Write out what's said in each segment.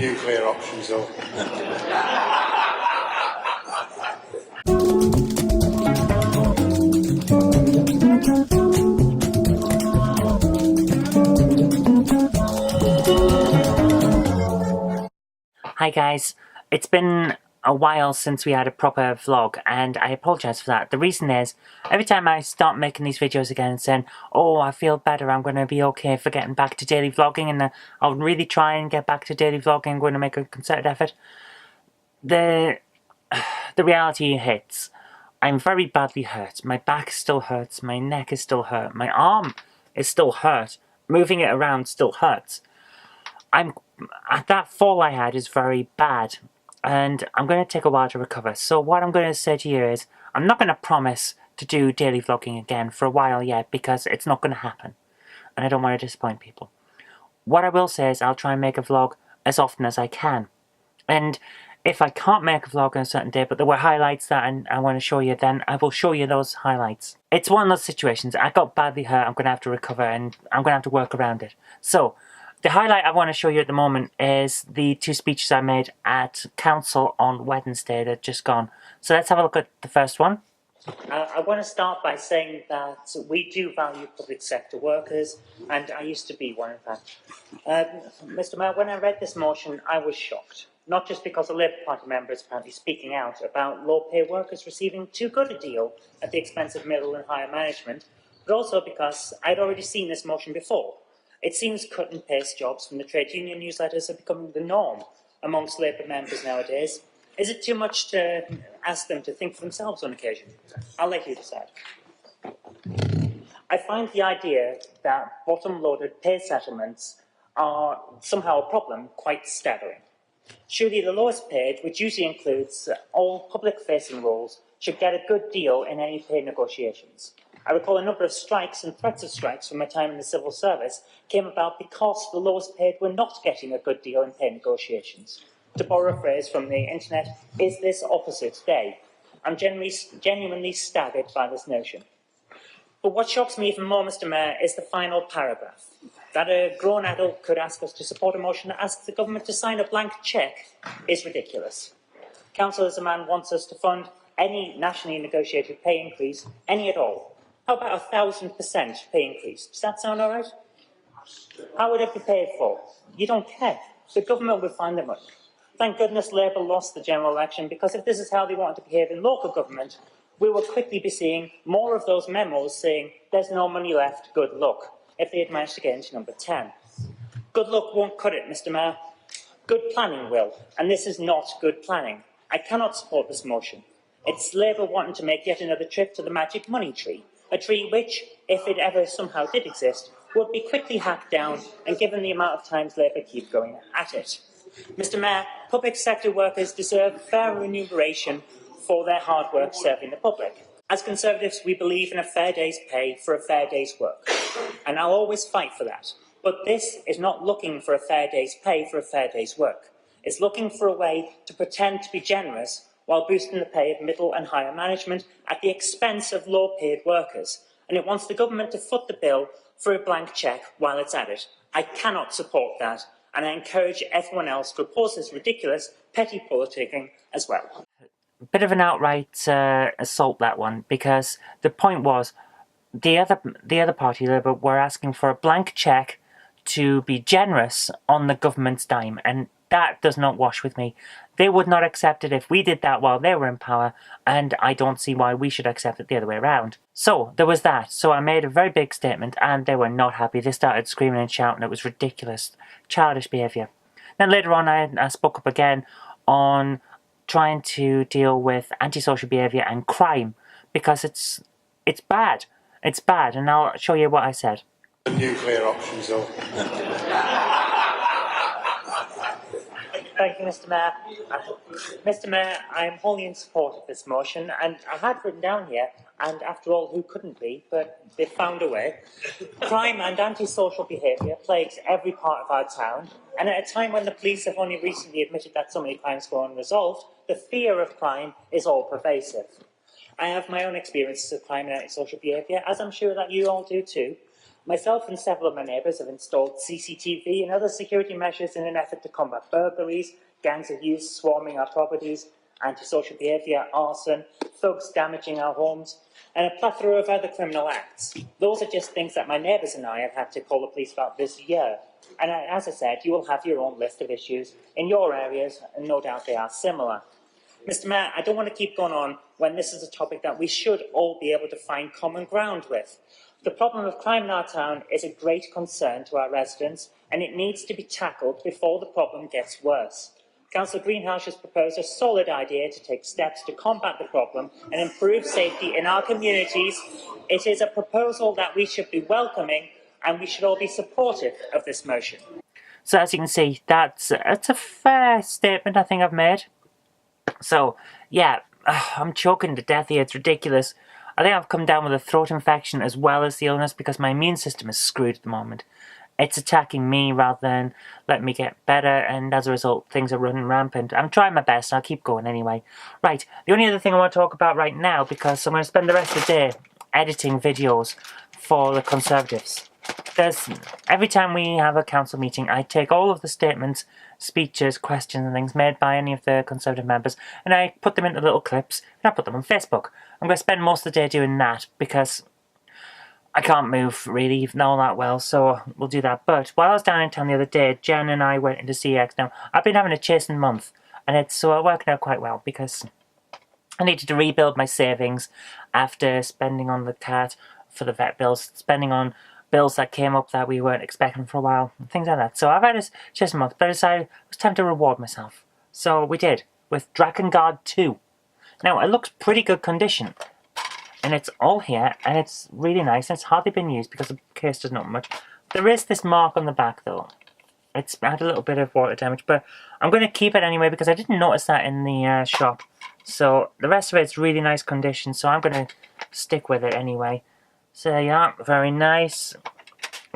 nuclear options up. Hi guys, it's been a while since we had a proper vlog and I apologise for that. The reason is, every time I start making these videos again and saying, oh, I feel better, I'm going to be okay for getting back to daily vlogging, and I'll really try and get back to daily vlogging, I'm going to make a concerted effort, the reality hits. I'm very badly hurt. My back still hurts, my neck is still hurt, my arm is still hurt, moving it around still hurts. That fall I had is very bad, and I'm going to take a while to recover. So what I'm going to say to you is, I'm not going to promise to do daily vlogging again for a while yet, because it's not going to happen, and I don't want to disappoint people. What I will say is, I'll try and make a vlog as often as I can, and if I can't make a vlog on a certain day, but there were highlights that I want to show you, then I will show you those highlights. It's one of those situations. I got badly hurt, I'm going to have to recover, and I'm going to have to work around it. So, the highlight I want to show you at the moment is the two speeches I made at Council on Wednesday that just gone. So let's have a look at the first one. I want to start by saying that we do value public sector workers, and I used to be one, in fact. Mr. Mayor, when I read this motion, I was shocked. Not just because a Labour Party member is apparently speaking out about low-paid workers receiving too good a deal at the expense of middle and higher management, but also because I'd already seen this motion before. It seems cut and paste jobs from the trade union newsletters are becoming the norm amongst Labour members nowadays. Is it too much to ask them to think for themselves on occasion? I'll let you decide. I find the idea that bottom-loaded pay settlements are somehow a problem quite staggering. Surely the lowest paid, which usually includes all public-facing roles, should get a good deal in any pay negotiations. I recall a number of strikes and threats of strikes from my time in the civil service came about because the lowest paid were not getting a good deal in pay negotiations. To borrow a phrase from the internet, is this opposite day? I'm genuinely staggered by this notion. But what shocks me even more, Mr. Mayor, is the final paragraph. That a grown adult could ask us to support a motion that asks the government to sign a blank cheque is ridiculous. Council as a man wants us to fund any nationally negotiated pay increase, any at all. How about 1,000% pay increase? Does that sound all right? How would it be paid for? You don't care. The government will find the money. Thank goodness Labour lost the general election, because if this is how they want to behave in local government, we will quickly be seeing more of those memos saying there's no money left, good luck, if they had managed to get into number 10. Good luck won't cut it, Mr. Mayor. Good planning will, and this is not good planning. I cannot support this motion. It's Labour wanting to make yet another trip to the magic money tree. A tree which, if it ever somehow did exist, would be quickly hacked down, and given the amount of times Labour keep going at it. Mr. Mayor, public sector workers deserve fair remuneration for their hard work serving the public. As Conservatives, we believe in a fair day's pay for a fair day's work, and I'll always fight for that. But this is not looking for a fair day's pay for a fair day's work. It's looking for a way to pretend to be generous while boosting the pay of middle and higher management at the expense of low-paid workers. And it wants the government to foot the bill for a blank cheque while it's at it. I cannot support that, and I encourage everyone else to oppose this ridiculous, petty politicking as well. A bit of an outright assault, that one, because the point was, the other party, Labour, were asking for a blank cheque to be generous on the government's dime, and that does not wash with me. They would not accept it if we did that while they were in power, and I don't see why we should accept it the other way around. So, there was that. So I made a very big statement, and they were not happy. They started screaming and shouting. It was ridiculous. Childish behaviour. Then later on, I spoke up again on trying to deal with antisocial behaviour and crime, because it's bad. It's bad, and I'll show you what I said. The nuclear options up. Thank you, Mr. Mayor. Mr. Mayor, I am wholly in support of this motion, and I had written down here, and after all, who couldn't be, but they found a way. Crime and antisocial behaviour plagues every part of our town, and at a time when the police have only recently admitted that so many crimes go unresolved, the fear of crime is all pervasive. I have my own experiences of crime and antisocial behaviour, as I'm sure that you all do too. Myself and several of my neighbours have installed CCTV and other security measures in an effort to combat burglaries, gangs of youth swarming our properties, antisocial behaviour, arson, thugs damaging our homes, and a plethora of other criminal acts. Those are just things that my neighbours and I have had to call the police about this year. And as I said, you will have your own list of issues in your areas, and no doubt they are similar. Mr. Mayor, I don't want to keep going on when this is a topic that we should all be able to find common ground with. The problem of crime in our town is a great concern to our residents, and it needs to be tackled before the problem gets worse. Councillor Greenhouse has proposed a solid idea to take steps to combat the problem and improve safety in our communities. It is a proposal that we should be welcoming, and we should all be supportive of this motion. So as you can see, that's a fair statement I think I've made. So, yeah, I'm choking to death here, it's ridiculous. I think I've come down with a throat infection as well as the illness because my immune system is screwed at the moment. It's attacking me rather than letting me get better, and as a result, things are running rampant. I'm trying my best, and I'll keep going anyway. Right, the only other thing I want to talk about right now, because I'm going to spend the rest of the day editing videos for the Conservatives. Every time we have a council meeting, I take all of the statements, speeches, questions and things made by any of the Conservative members, and I put them into little clips, and I put them on Facebook. I'm going to spend most of the day doing that, because I can't move, really, even all that well, so we'll do that. But while I was down in town the other day, Jen and I went into CX. Now, I've been having a chasing month, and it's working out quite well, because I needed to rebuild my savings after spending on the cat for the vet bills, spending on bills that came up that we weren't expecting for a while, and things like that. So I've had a chasing month, but I decided it was time to reward myself. So we did, with Drakengard 2. Now, it looks pretty good condition. And it's all here, and it's really nice, and it's hardly been used because the case does not much. There is this mark on the back, though. It's had a little bit of water damage, but I'm going to keep it anyway because I didn't notice that in the shop. So the rest of it's really nice condition, so I'm going to stick with it anyway. So yeah, very nice.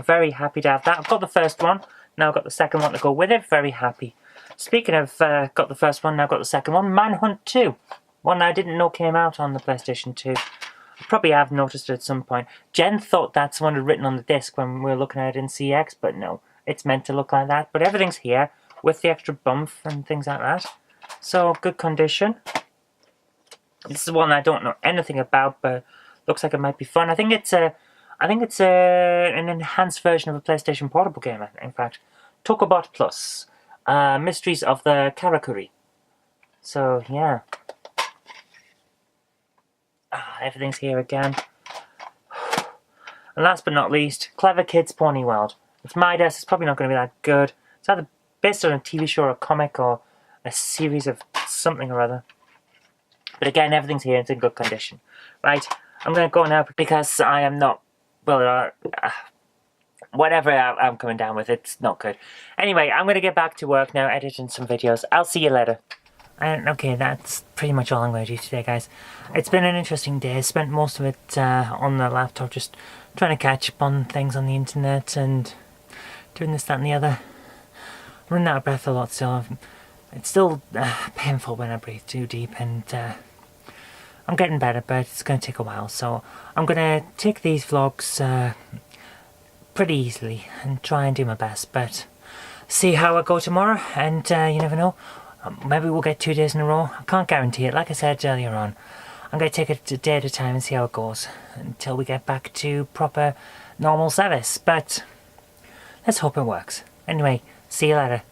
Very happy to have that. I've got the first one, now I've got the second one to go with it. Very happy. Speaking of got the first one, now I've got the second one. Manhunt 2. One I didn't know came out on the PlayStation 2. I probably have noticed it at some point. Jen thought that's the one written on the disc when we were looking at it in CX, but no, it's meant to look like that. But everything's here with the extra bump and things like that. So good condition. This is one I don't know anything about, but looks like it might be fun. I think it's an enhanced version of a PlayStation Portable game. In fact, Tokobot Plus, Mysteries of the Karakuri. So yeah. Everything's here again. And last but not least, Clever Kids Pony World. It's my desk, it's probably not going to be that good. It's either based on a TV show or a comic or a series of something or other. But again, everything's here, it's in good condition. Right, I'm going to go now because I am not, well, whatever I'm coming down with, it's not good. Anyway, I'm going to get back to work now, editing some videos. I'll see you later. Okay, that's pretty much all I'm going to do today, guys. It's been an interesting day. I spent most of it on the laptop, just trying to catch up on things on the internet and doing this, that and the other. I'm running out of breath a lot still. It's still painful when I breathe too deep, and I'm getting better, but it's going to take a while. So I'm going to take these vlogs pretty easily and try and do my best, but see how I go tomorrow, and you never know. Maybe we'll get 2 days in a row. I can't guarantee it. Like I said earlier on, I'm going to take it a day at a time and see how it goes until we get back to proper normal service. But let's hope it works. Anyway, see you later.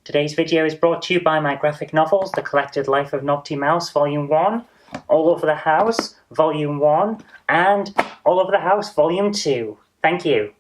Today's video is brought to you by my graphic novels, The Collected Life of Nobty Mouse, Volume 1, All Over the House, Volume 1, and All Over the House, Volume 2. Thank you.